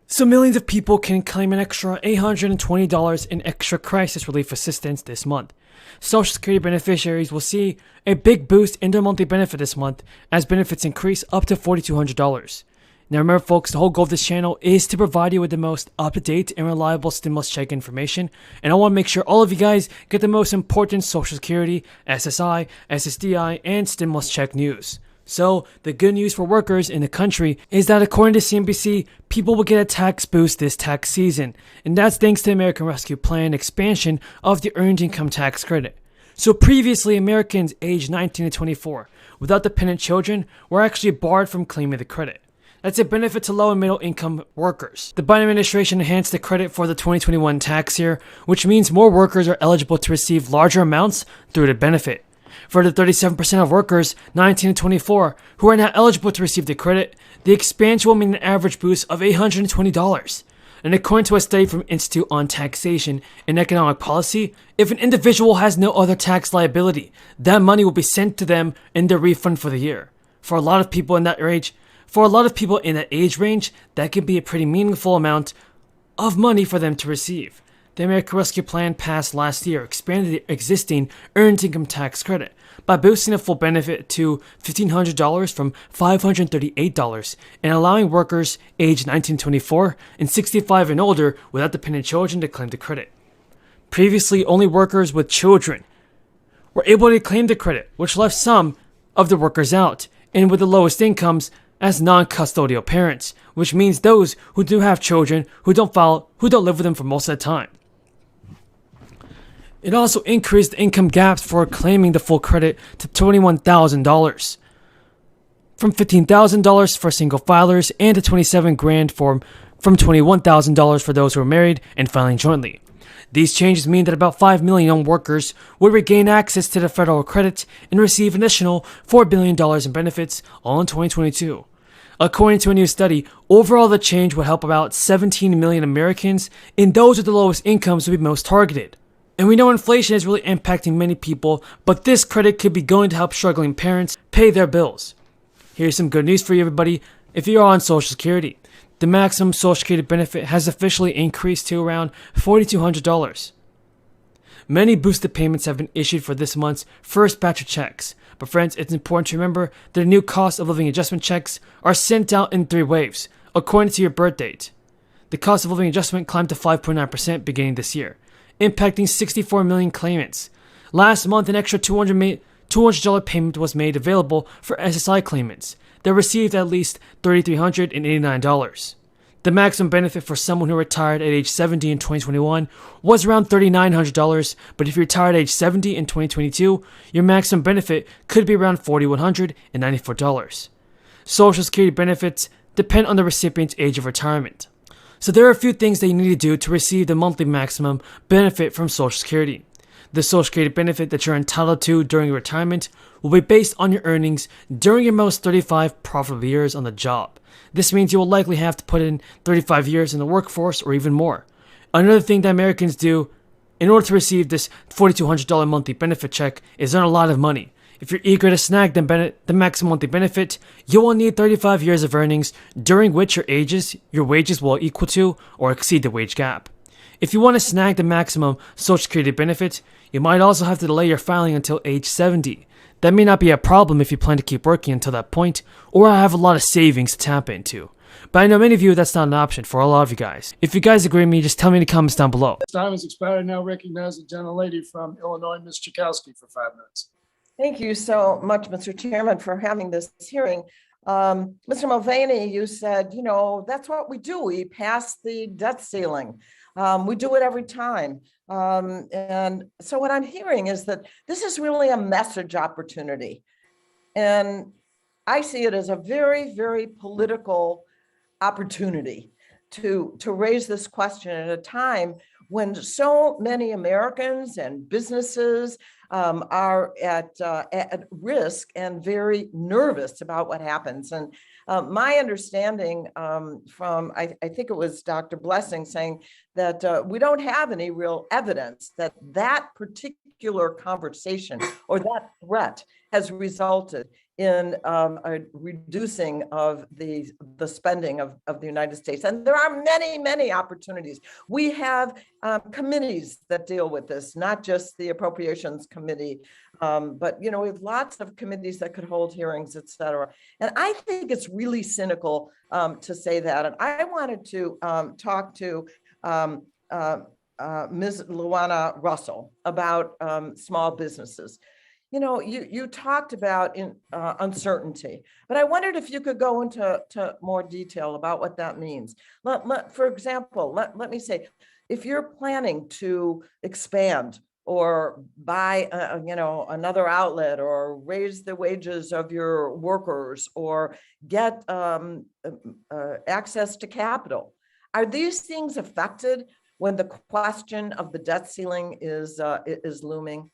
So millions of people can claim an extra $820 in extra crisis relief assistance this month. Social Security beneficiaries will see a big boost in their monthly benefit this month as benefits increase up to $4,200. Now remember folks, the whole goal of this channel is to provide you with the most up-to-date and reliable stimulus check information, and I want to make sure all of you guys get the most important Social Security, SSI, SSDI, and stimulus check news. So, the good news for workers in the country is that according to CNBC, people will get a tax boost this tax season, and that's thanks to the American Rescue Plan expansion of the Earned Income Tax Credit. So previously, Americans aged 19 to 24 without dependent children were actually barred from claiming the credit. That's a benefit to low and middle income workers. The Biden administration enhanced the credit for the 2021 tax year, which means more workers are eligible to receive larger amounts through the benefit. For the 37% of workers 19 to 24 who are not eligible to receive the credit, the expansion will mean an average boost of $820. And according to a study from Institute on Taxation and Economic Policy, if an individual has no other tax liability, that money will be sent to them in their refund for the year. For a lot of people in that age range, that can be a pretty meaningful amount of money for them to receive. The American Rescue Plan passed last year expanded the existing Earned Income Tax Credit by boosting the full benefit to $1,500 from $538 and allowing workers aged 19 to 24 and 65 and older without dependent children to claim the credit. Previously, only workers with children were able to claim the credit, which left some of the workers out, and with the lowest incomes as non-custodial parents, which means those who do have children who don't live with them for most of the time. It also increased the income gaps for claiming the full credit to $21,000 from $15,000 for single filers and to $27,000 from $21,000 for those who are married and filing jointly. These changes mean that about 5 million young workers would regain access to the federal credit and receive an additional $4 billion in benefits all in 2022. According to a new study, overall the change would help about 17 million Americans, and those with the lowest incomes would be most targeted. And we know inflation is really impacting many people, but this credit could be going to help struggling parents pay their bills. Here's some good news for you, everybody. If you're on Social Security, the maximum Social Security benefit has officially increased to around $4,200. Many boosted payments have been issued for this month's first batch of checks. But friends, it's important to remember that the new cost of living adjustment checks are sent out in 3 waves, according to your birth date. The cost of living adjustment climbed to 5.9% beginning this year, impacting 64 million claimants. Last month, an extra $200 payment was made available for SSI claimants that received at least $3,389. The maximum benefit for someone who retired at age 70 in 2021 was around $3,900, but if you retired at age 70 in 2022, your maximum benefit could be around $4,194. Social Security benefits depend on the recipient's age of retirement. So there are a few things that you need to do to receive the monthly maximum benefit from Social Security. The Social Security benefit that you're entitled to during your retirement will be based on your earnings during your most 35 profitable years on the job. This means you will likely have to put in 35 years in the workforce or even more. Another thing that Americans do in order to receive this $4,200 monthly benefit check is earn a lot of money. If you're eager to snag the maximum monthly benefit, you will need 35 years of earnings during which your wages will equal to or exceed the wage gap. If you want to snag the maximum Social Security benefit, you might also have to delay your filing until age 70. That may not be a problem if you plan to keep working until that point or have a lot of savings to tap into. But I know many of you that's not an option for a lot of you guys. If you guys agree with me, just tell me in the comments down below. Time has expired. I now recognize the gentlelady from Illinois, Ms. Chakowski, for 5 minutes. Thank you so much, Mr. Chairman, for having this hearing. Mr. Mulvaney, you said, that's what we do. We pass the debt ceiling. We do it every time. And so what I'm hearing is that this is really a message opportunity. And I see it as a very, very political opportunity to raise this question at a time when so many Americans and businesses are at risk and very nervous about what happens. And my understanding from, I think it was Dr. Blessing saying that we don't have any real evidence that that particular particular conversation or that threat has resulted in a reducing of the spending of the United States. And there are many, many opportunities. We have committees that deal with this, not just the Appropriations Committee, but we have lots of committees that could hold hearings, et cetera. And I think it's really cynical to say that. And I wanted to talk to Ms. Luana Russell about small businesses. You talked about uncertainty, but I wondered if you could go into more detail about what that means. For example, let me say, if you're planning to expand or buy, another outlet, or raise the wages of your workers, or get access to capital, are these things affected when the question of the debt ceiling is looming?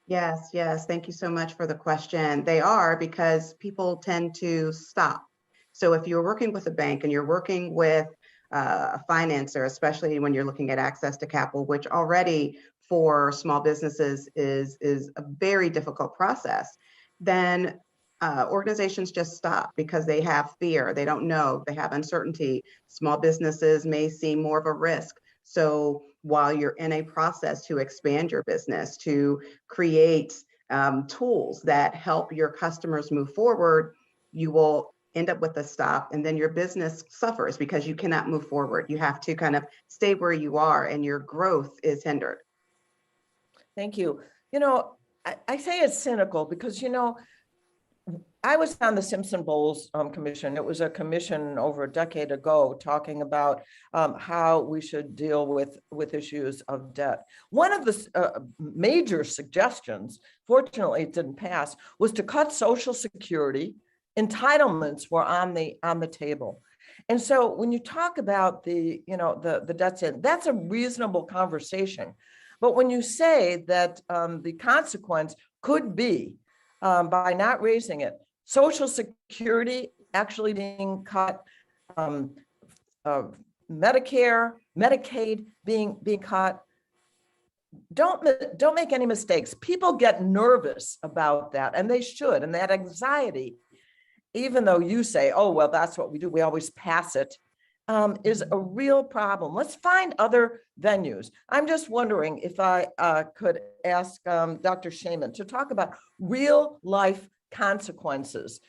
Yes, yes. Thank you so much for the question. They are, because people tend to stop. So if you're working with a bank and you're working with a financer, especially when you're looking at access to capital, which already for small businesses is a very difficult process, then organizations just stop because they have fear. They don't know. They have uncertainty. Small businesses may seem more of a risk. So while you're in a process to expand your business, to create tools that help your customers move forward, you will end up with a stop, and then your business suffers because you cannot move forward. You have to kind of stay where you are, and your growth is hindered. Thank you. I say it's cynical because, I was on the Simpson-Bowles Commission. It was a commission over a decade ago talking about how we should deal with issues of debt. One of the major suggestions, fortunately it didn't pass, was to cut Social Security. Entitlements were on the table. And so when you talk about the debt ceiling, that's a reasonable conversation. But when you say that the consequence could be by not raising it, Social Security actually being cut, Medicare, Medicaid being cut. Don't make any mistakes. People get nervous about that, and they should. And that anxiety, even though you say, "Oh, well, that's what we do, we always pass it," is a real problem. Let's find other venues. I'm just wondering if I could ask Dr. Shaman to talk about real life consequences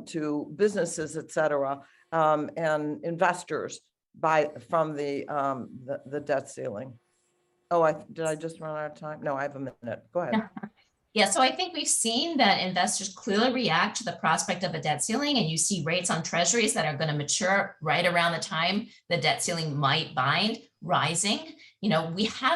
to businesses, et cetera, and investors from the debt ceiling. Oh, did I just run out of time? No, I have a minute. Go ahead. Yeah, so I think we've seen that investors clearly react to the prospect of a debt ceiling, and you see rates on treasuries that are going to mature right around the time the debt ceiling might bind rising. We have